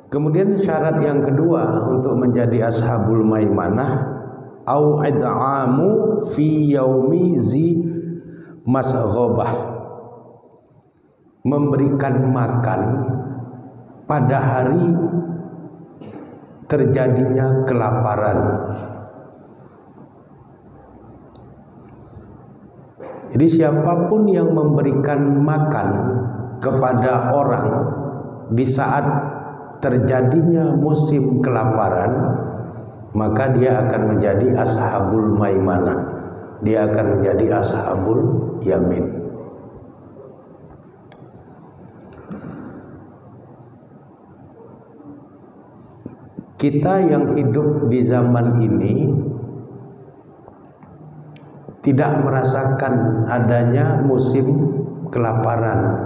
Kemudian syarat yang kedua untuk menjadi ashabul maimanah, au id'amu fi yaumi zi masghabah, memberikan makan pada hari terjadinya kelaparan. Jadi siapapun yang memberikan makan kepada orang di saat terjadinya musim kelaparan, maka dia akan menjadi ashabul maimanah, dia akan menjadi ashabul yamin. Kita yang hidup di zaman ini tidak merasakan adanya musim kelaparan,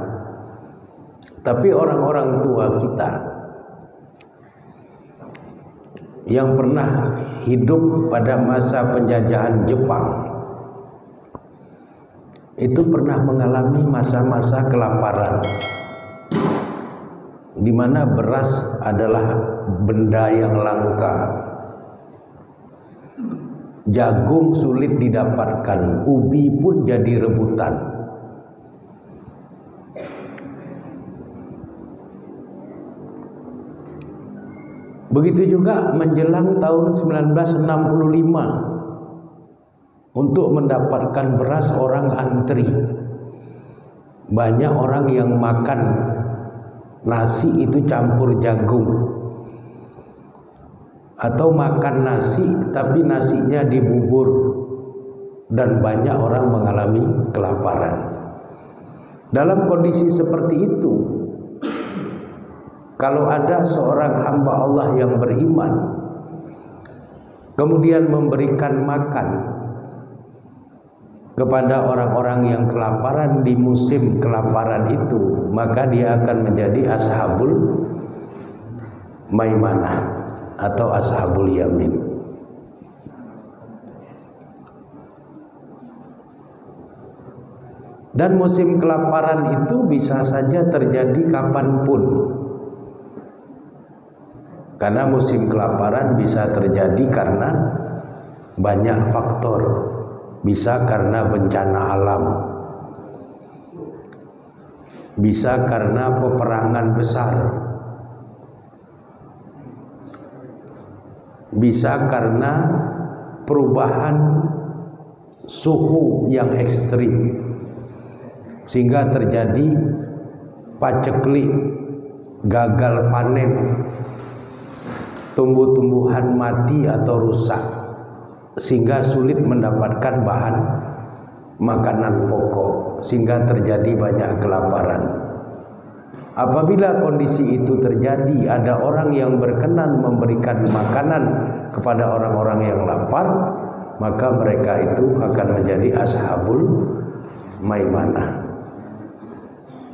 tapi orang-orang tua kita yang pernah hidup pada masa penjajahan Jepang itu pernah mengalami masa-masa kelaparan, di mana beras adalah benda yang langka, jagung sulit didapatkan, ubi pun jadi rebutan. Begitu juga menjelang tahun 1965, untuk mendapatkan beras orang antri. Banyak orang yang makan nasi itu campur jagung, atau makan nasi tapi nasinya dibubur, dan banyak orang mengalami kelaparan. Dalam kondisi seperti itu, kalau ada seorang hamba Allah yang beriman kemudian memberikan makan kepada orang-orang yang kelaparan di musim kelaparan itu, maka dia akan menjadi ashabul maimanah atau ashabul yamin. Dan musim kelaparan itu bisa saja terjadi kapanpun, karena musim kelaparan bisa terjadi karena banyak faktor. Bisa karena bencana alam, bisa karena peperangan besar, bisa karena perubahan suhu yang ekstrim sehingga terjadi paceklik, gagal panen, tumbuh-tumbuhan mati atau rusak, sehingga sulit mendapatkan bahan makanan pokok, sehingga terjadi banyak kelaparan. Apabila kondisi itu terjadi, ada orang yang berkenan memberikan makanan kepada orang-orang yang lapar, maka mereka itu akan menjadi ashabul maimanah.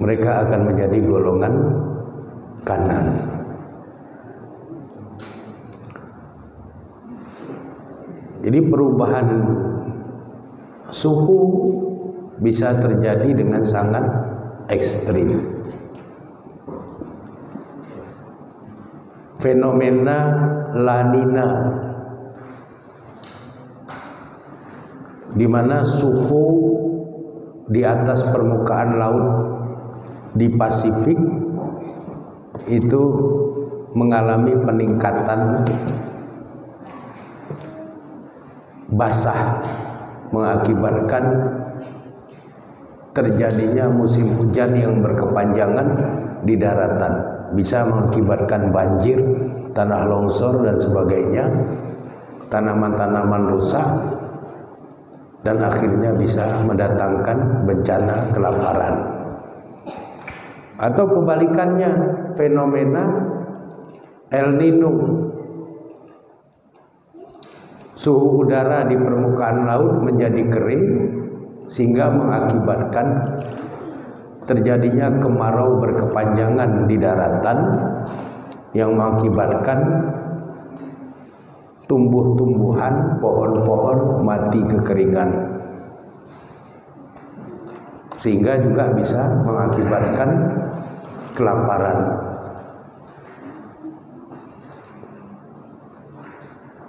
Mereka akan menjadi golongan kanan. Jadi perubahan suhu bisa terjadi dengan sangat ekstrim. Fenomena La Nina, di mana suhu di atas permukaan laut di Pasifik itu mengalami peningkatan basah, mengakibatkan terjadinya musim hujan yang berkepanjangan di daratan, bisa mengakibatkan banjir, tanah longsor dan sebagainya, tanaman-tanaman rusak, dan akhirnya bisa mendatangkan bencana kelaparan. Atau kebalikannya, fenomena El Nino, suhu udara di permukaan laut menjadi kering sehingga mengakibatkan terjadinya kemarau berkepanjangan di daratan yang mengakibatkan tumbuh-tumbuhan, pohon-pohon mati kekeringan, sehingga juga bisa mengakibatkan kelaparan.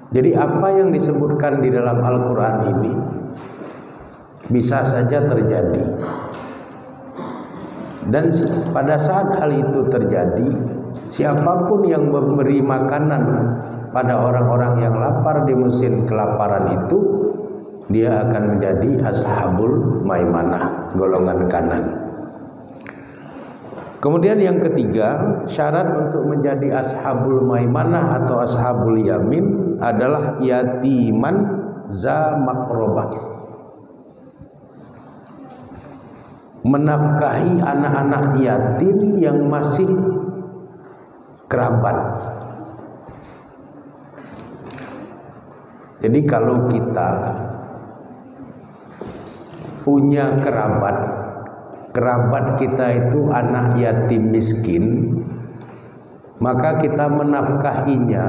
Jadi apa yang disebutkan di dalam Al-Quran ini bisa saja terjadi. Dan pada saat hal itu terjadi, siapapun yang memberi makanan pada orang-orang yang lapar di musim kelaparan itu, dia akan menjadi ashabul maimanah, golongan kanan. Kemudian yang ketiga, syarat untuk menjadi ashabul maimanah atau ashabul yamin adalah yatiman za maqrabah, menafkahi anak-anak yatim yang masih kerabat. Jadi kalau kita punya kerabat kita itu anak yatim miskin, maka kita menafkahinya,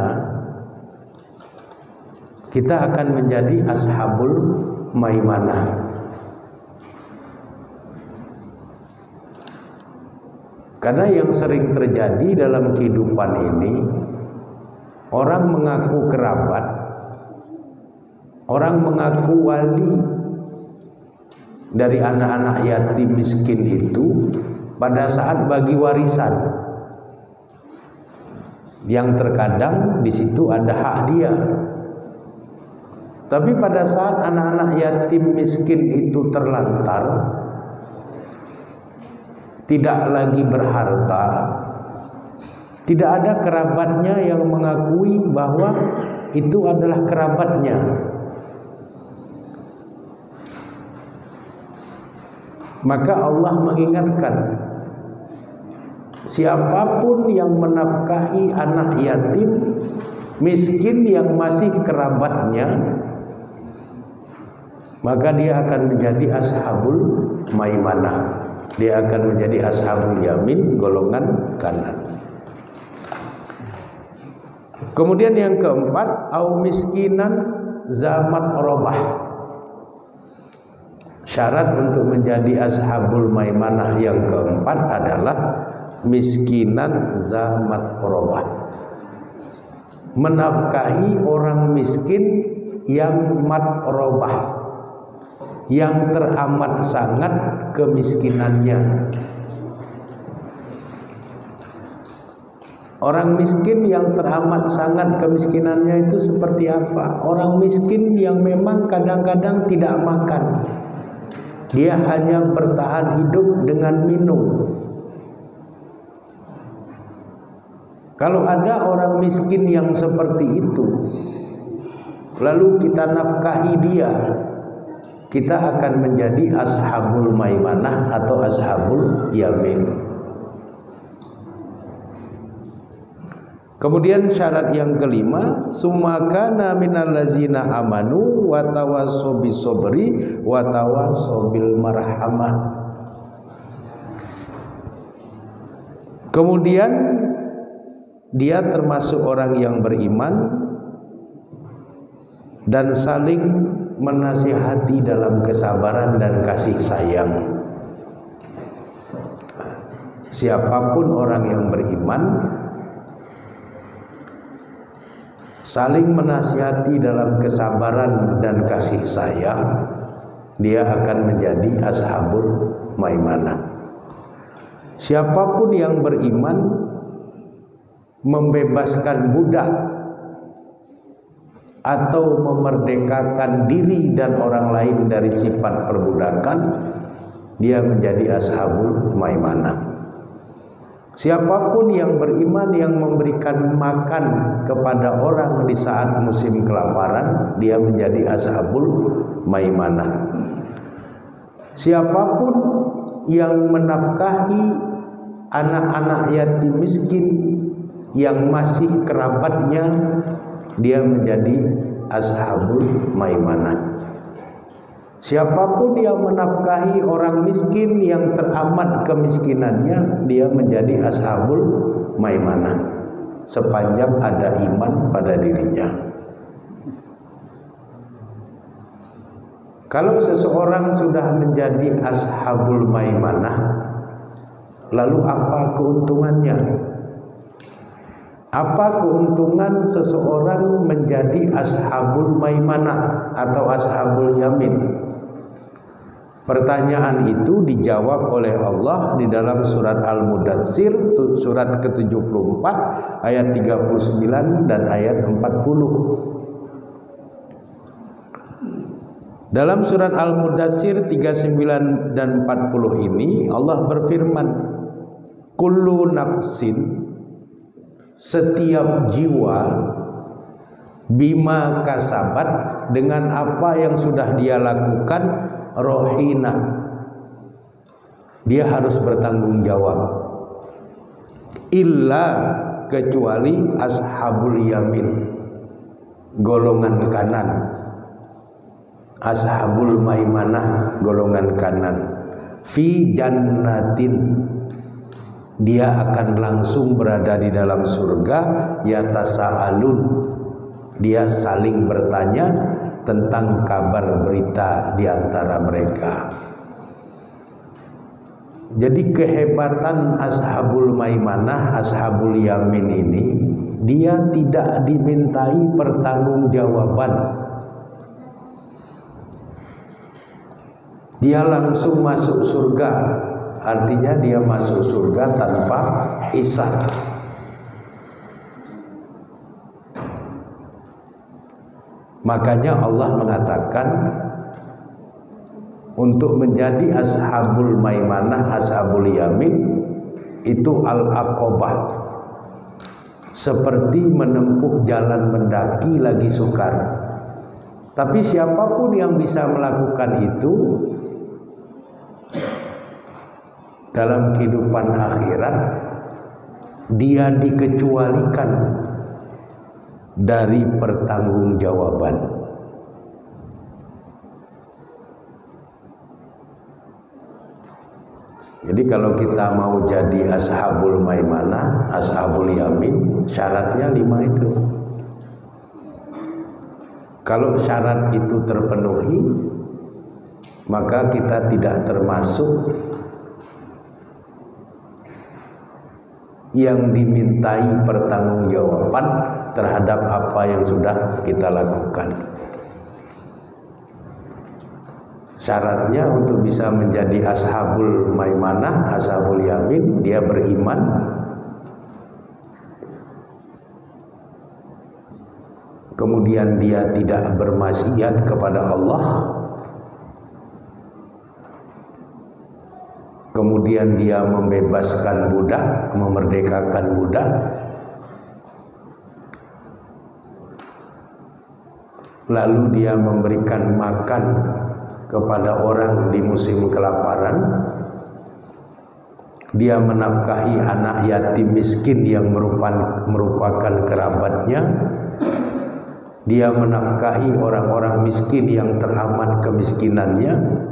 kita akan menjadi ashabul maimanah. Karena yang sering terjadi dalam kehidupan ini, orang mengaku kerabat, orang mengaku wali dari anak-anak yatim miskin itu pada saat bagi warisan, yang terkadang di situ ada hak dia. Tapi pada saat anak-anak yatim miskin itu terlantar, tidak lagi berharta, tidak ada kerabatnya yang mengakui bahwa itu adalah kerabatnya. Maka Allah mengingatkan, siapapun yang menafkahi anak yatim miskin yang masih kerabatnya, maka dia akan menjadi ashabul maimanah, dia akan menjadi ashabul yamin, golongan kanan. Kemudian yang keempat, au miskinan zamat robah. Syarat untuk menjadi ashabul maimanah yang keempat adalah miskinan zamat robah, menafkahi orang miskin yang matrobah, yang teramat sangat kemiskinannya. Orang miskin yang teramat sangat kemiskinannya itu seperti apa? Orang miskin yang memang kadang-kadang tidak makan, dia hanya bertahan hidup dengan minum. Kalau ada orang miskin yang seperti itu, lalu kita nafkahi dia, kita akan menjadi ashabul maimanah atau ashabul yamin. Kemudian syarat yang kelima, sumakana minal lazina amanu wa tawassaw bis sabri wa tawassaw bil marhamah. Kemudian dia termasuk orang yang beriman dan saling menasihati dalam kesabaran dan kasih sayang. Siapapun orang yang beriman, saling menasihati dalam kesabaran dan kasih sayang, dia akan menjadi ashabul maimanah. Siapapun yang beriman membebaskan budak atau memerdekakan diri dan orang lain dari sifat perbudakan, dia menjadi ashabul maimanah. Siapapun yang beriman yang memberikan makan kepada orang di saat musim kelaparan, dia menjadi ashabul maimanah. Siapapun yang menafkahi anak-anak yatim miskin yang masih kerabatnya, dia menjadi ashabul maimanah. Siapapun yang menafkahi orang miskin yang teramat kemiskinannya, dia menjadi ashabul maimanah sepanjang ada iman pada dirinya. Kalau seseorang sudah menjadi ashabul maimanah, lalu apa keuntungannya? Apa keuntungan seseorang menjadi ashabul maimanah atau ashabul yamin? Pertanyaan itu dijawab oleh Allah di dalam surat Al-Mudatsir, surat ke-74 ayat 39 dan ayat 40. Dalam surat Al-Mudatsir 39 dan 40 ini Allah berfirman, kullu nafsin, setiap jiwa, bima kasabat, dengan apa yang sudah dia lakukan, rohina, dia harus bertanggung jawab, illa, kecuali ashabul yamin, golongan kanan, ashabul maimanah, golongan kanan, fi jannatin, dia akan langsung berada di dalam surga, yatasaalun, dia saling bertanya tentang kabar berita di antara mereka. Jadi kehebatan ashabul maimanah, ashabul yamin ini, dia tidak dimintai pertanggungjawaban. Dia langsung masuk surga. Artinya dia masuk surga tanpa hisab. Makanya Allah mengatakan untuk menjadi ashabul maimanah, ashabul yamin itu al-aqobah, seperti menempuh jalan mendaki lagi sukar. Tapi siapapun yang bisa melakukan itu dalam kehidupan akhirat, dia dikecualikan dari pertanggungjawaban. Jadi kalau kita mau jadi ashabul maimanah, ashabul yamin, syaratnya 5 itu. Kalau syarat itu terpenuhi, maka kita tidak termasuk yang dimintai pertanggungjawaban terhadap apa yang sudah kita lakukan. Syaratnya untuk bisa menjadi ashabul maimanah, ashabul yamin, dia beriman, kemudian dia tidak bermaksiat kepada Allah, kemudian dia membebaskan budak, memerdekakan budak, lalu dia memberikan makan kepada orang di musim kelaparan, dia menafkahi anak yatim miskin yang merupakan kerabatnya, dia menafkahi orang-orang miskin yang teramat kemiskinannya,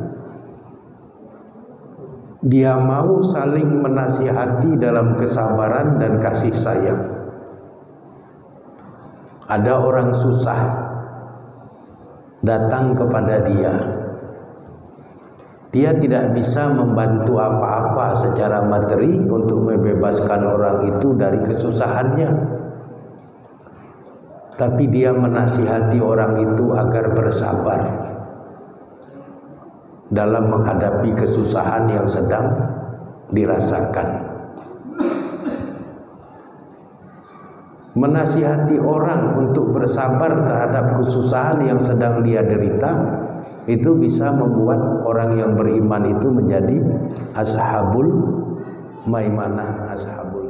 dia mau saling menasihati dalam kesabaran dan kasih sayang. Ada orang susah datang kepada dia, dia tidak bisa membantu apa-apa secara materi untuk membebaskan orang itu dari kesusahannya, tapi dia menasihati orang itu agar bersabar dalam menghadapi kesusahan yang sedang dirasakan. Menasihati orang untuk bersabar terhadap kesusahan yang sedang dia derita, itu bisa membuat orang yang beriman itu menjadi ashabul maimanah, ashabul